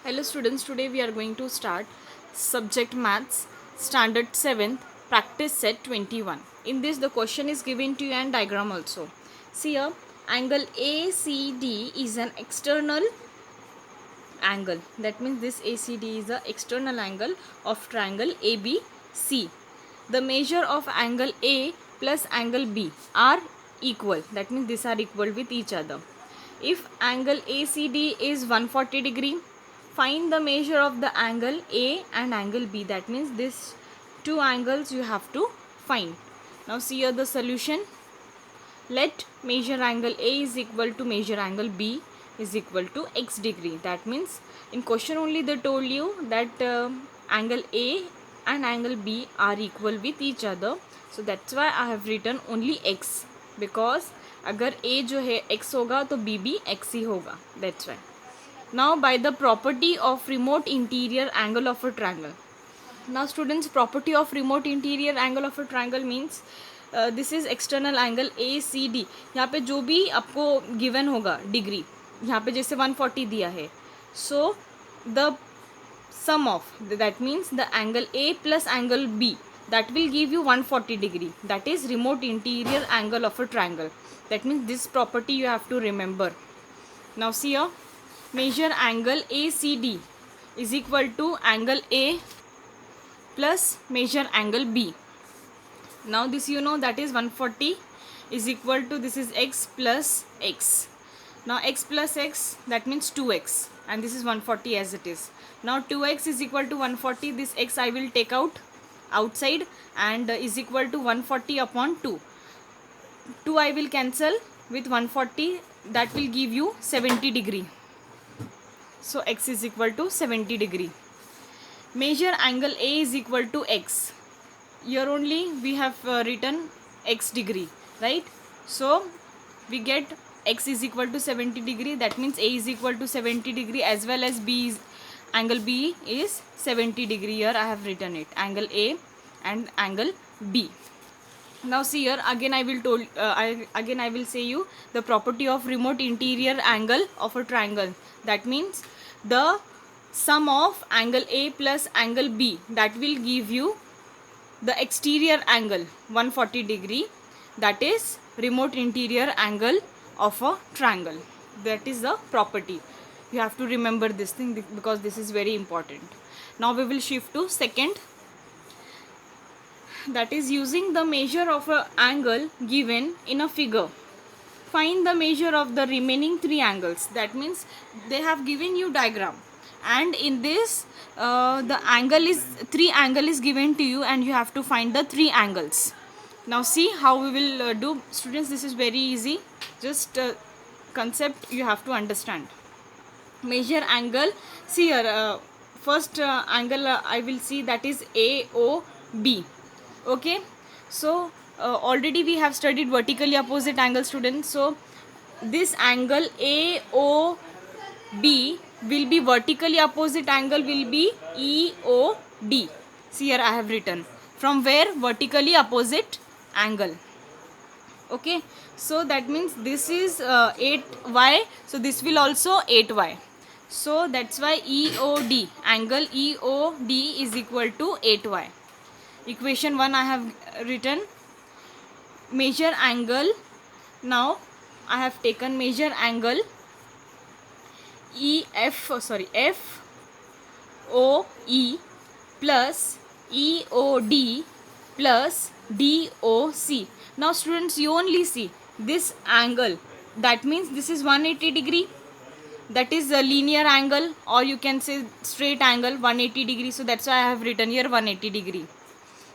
Hello students, today we are going to start subject maths standard 7th practice set 21. In this the question is given to you and diagram also. See here, angle ACD is an external angle. That means this ACD is the external angle of triangle ABC. The measure of angle A plus angle B are equal. That means these are equal with each other. If angle ACD is 140 degree, find the measure of the angle A and angle B. That means these two angles you have to find. Now see here the solution. Let measure angle A is equal to measure angle B is equal to x degree. That means in question only they told you that angle A and angle B are equal with each other. So that's why I have written only x, because अगर A जो है x होगा तो B भी x ही होगा. That's why. Now by the property of remote interior angle of a triangle. Now students, property of remote interior angle of a triangle means this is external angle A C D. यहाँ पे जो भी आपको given होगा degree, यहाँ पे जैसे 140 दिया है, so the sum of that means the angle A plus angle B that will give you 140 degree. That is remote interior angle of a triangle. That means this property you have to remember. Now see here, measure angle ACD is equal to angle A plus measure angle B. Now this you know, that is 140 is equal to, this is x plus x. Now x plus x, that means 2x, and this is 140 as it is. Now 2x is equal to 140. This x I will take out outside and is equal to 140 upon 2. 2 I will cancel with 140, that will give you 70 degree. So x is equal to 70 degree. Measure angle A is equal to x. Here only we have written x degree, right? So we get x is equal to 70 degree. That means A is equal to 70 degree as well as B is, angle B is 70 degree. Here I have written it, angle A and angle B. Now see here, again I will say you the property of remote interior angle of a triangle. That means the sum of angle A plus angle B, that will give you the exterior angle 140 degree. That is remote interior angle of a triangle. That is the property. You have to remember this thing because this is very important. Now we will shift to second, that is using the measure of a angle given in a figure. Find the measure of the remaining three angles. That means they have given you diagram, and in this the three angle is given to you and you have to find the three angles. Now see how we will do. Students, this is very easy, just concept you have to understand. Measure angle. See here, first angle I will see, that is AOB. Okay, so already we have studied vertically opposite angle, students. So this angle AOB will be vertically opposite angle, will be EOD. See here I have written from where, vertically opposite angle. Okay, so that means this is 8y, so this will also 8y. So that's why EOD, angle EOD is equal to 8y. Equation 1 I have written. Measure angle. Now I have taken measure angle FOE plus EOD plus DOC. Now students, you only see this angle, that means this is 180 degree. That is a linear angle, or you can say straight angle 180 degree. So that's why I have written here 180 degree.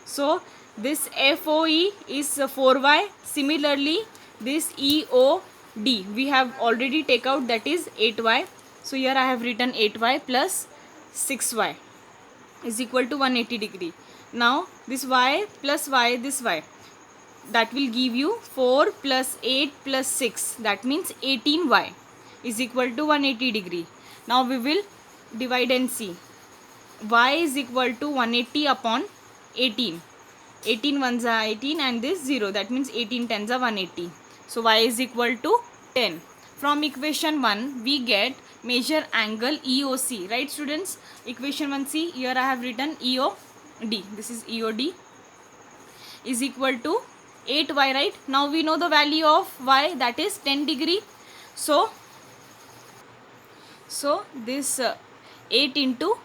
So this FOE is 4y. Similarly this EOD we have already take out, that is 8y. So here I have written 8y plus 6y is equal to 180 degree. Now this y plus y, this y, that will give you 4 plus 8 plus 6, that means 18y is equal to 180 degree. Now we will divide and see. Y is equal to 180 upon 18. 18 ones are 18 and this 0, that means 18 tens are 180. So y is equal to 10. From equation 1 we get measure angle EOC, right students? Equation 1c, here I have written EOD, this is EOD is equal to 8y, right? Now we know the value of y, that is 10 degree. So this 8 into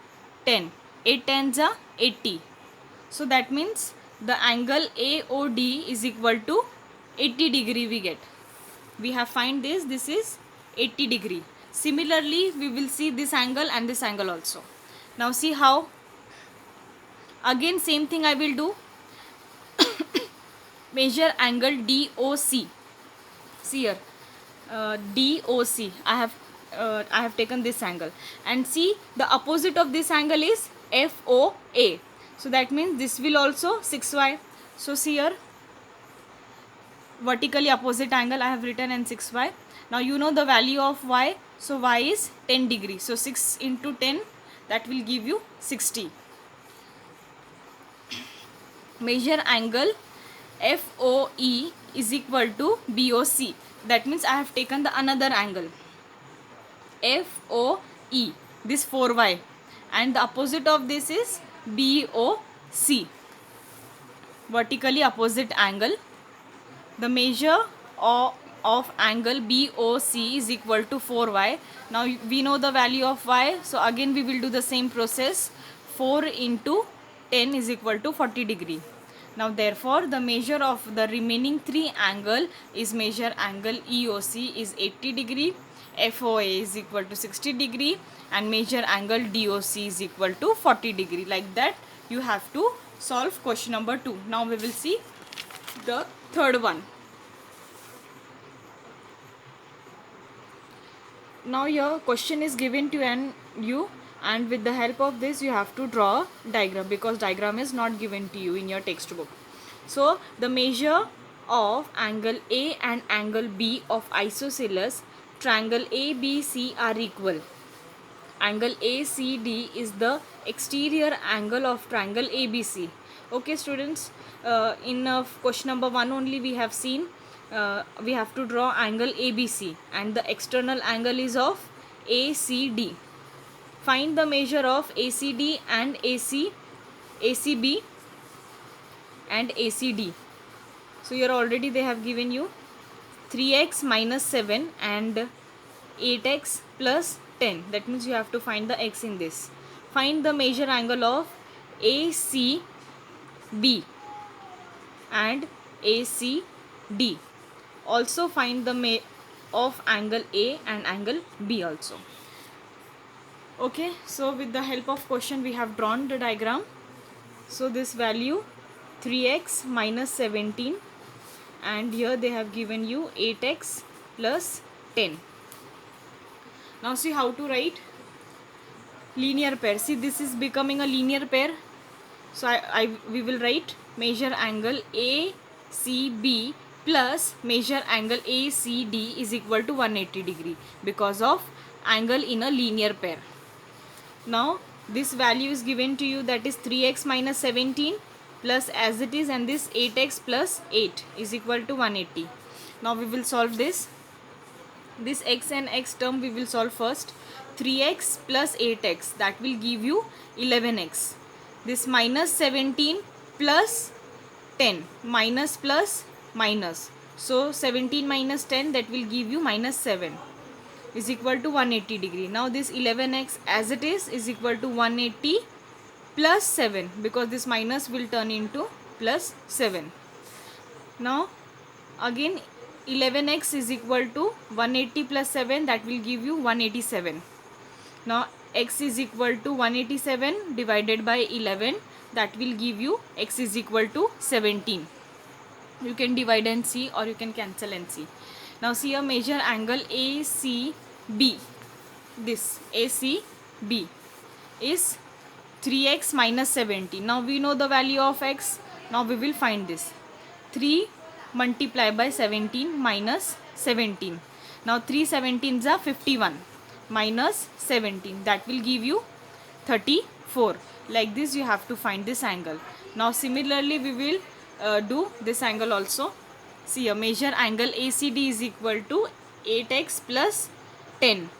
10, 8 tens are 80. So that means the angle AOD is equal to 80 degree we get. We have find this is 80 degree. Similarly, we will see this angle and this angle also. Now see how. Again same thing I will do. Measure angle DOC. See here, DOC. I have taken this angle, and see the opposite of this angle is FOA. So that means this will also 6y. So see here, vertically opposite angle I have written and 6y. Now you know the value of y. So y is 10 degree. So 6 into 10, that will give you 60. Measure angle FOE is equal to BOC. That means I have taken the another angle FOE, this 4y, and the opposite of this is BOC, vertically opposite angle. The measure of angle BOC is equal to 4y. Now we know the value of y, so again we will do the same process. 4 into 10 is equal to 40 degree. Now therefore the measure of the remaining 3 angle is measure angle EOC is 80 degree, FOA is equal to 60 degree, and measure angle DOC is equal to 40 degree. Like that you have to solve question number 2. Now we will see the third one. Now your question is given to you, and with the help of this you have to draw a diagram, because diagram is not given to you in your textbook. So the measure of angle A and angle B of isosceles triangle ABC are equal. Angle ACD is the exterior angle of triangle ABC. Okay students, in question number 1 only we have seen we have to draw angle ABC, and the external angle is of ACD. Find the measure of ACD and ACB and ACD. So here already they have given you 3x minus 7 and 8x plus 10. That means you have to find the x in this. Find the measure angle of ACB and ACD. Also find the of angle A and angle B also. Okay, so with the help of question we have drawn the diagram. So this value 3x minus 17, and here they have given you 8x plus 10. Now see how to write linear pair. See, this is becoming a linear pair. So we will write measure angle ACB plus measure angle ACD is equal to 180 degree because of angle in a linear pair. Now this value is given to you, that is 3x minus 17 plus as it is, and this 8x plus 8 is equal to 180. Now we will solve this. This x and x term we will solve first. 3x plus 8x, that will give you 11x. This minus 17 plus 10, minus plus minus. So 17 minus 10, that will give you minus 7 is equal to 180 degree. Now this 11x as it is equal to 180 plus 7, because this minus will turn into plus 7. Now again 11x is equal to 180 plus 7, that will give you 187. Now x is equal to 187 divided by 11, that will give you x is equal to 17. You can divide and see, or you can cancel and see. Now see a measure angle ACB. This ACB is 3x minus 17. Now we know the value of x. Now we will find this. 3 multiplied by 17 minus 17. Now 3 17s are 51 minus 17. That will give you 34. Like this you have to find this angle. Now similarly we will do this angle also. See, a measure angle ACD is equal to 8x plus 10.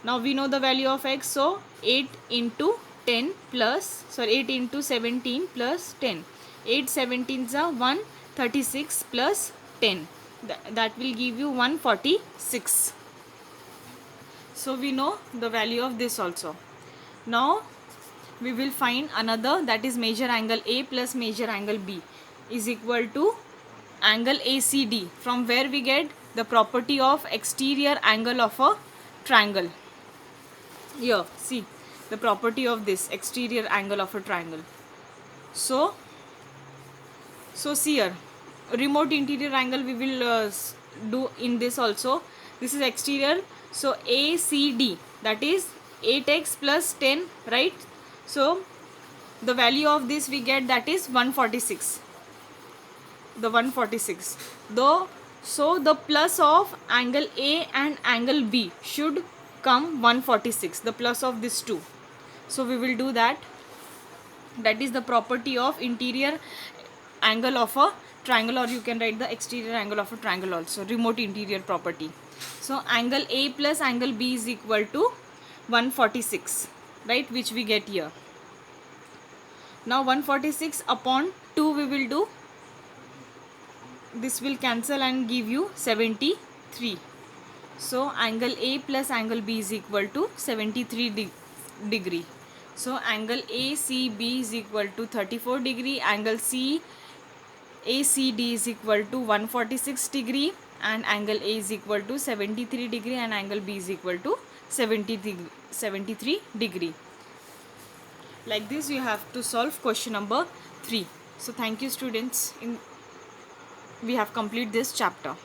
Now we know the value of x, so 8 into 10 plus, sorry, 8 into 17 plus 10. 8 17s are 136 plus 10. That will give you 146. So we know the value of this also. Now we will find another, that is measure angle A plus measure angle B is equal to angle ACD, from where we get the property of exterior angle of a triangle. Here, see the property of this exterior angle of a triangle. So see here, remote interior angle we will do in this also. This is exterior, so ACD, that is 8x plus 10, right? So the value of this we get, that is 146. The 146. Though, so the plus of angle A and angle B should come 146, the plus of this two. So we will do that. That is the property of interior angle of a triangle, or you can write the exterior angle of a triangle also, remote interior property. So angle A plus angle B is equal to 146, right, which we get here. Now 146 upon 2 we will do. This will cancel and give you 73. So angle A plus angle B is equal to 73 degree. So angle ACB is equal to 34 degree. Angle ACD is equal to 146 degree, and angle A is equal to 73 degree, and angle B is equal to 73 degree. Like this you have to solve question number 3. So thank you students. We have completed this chapter.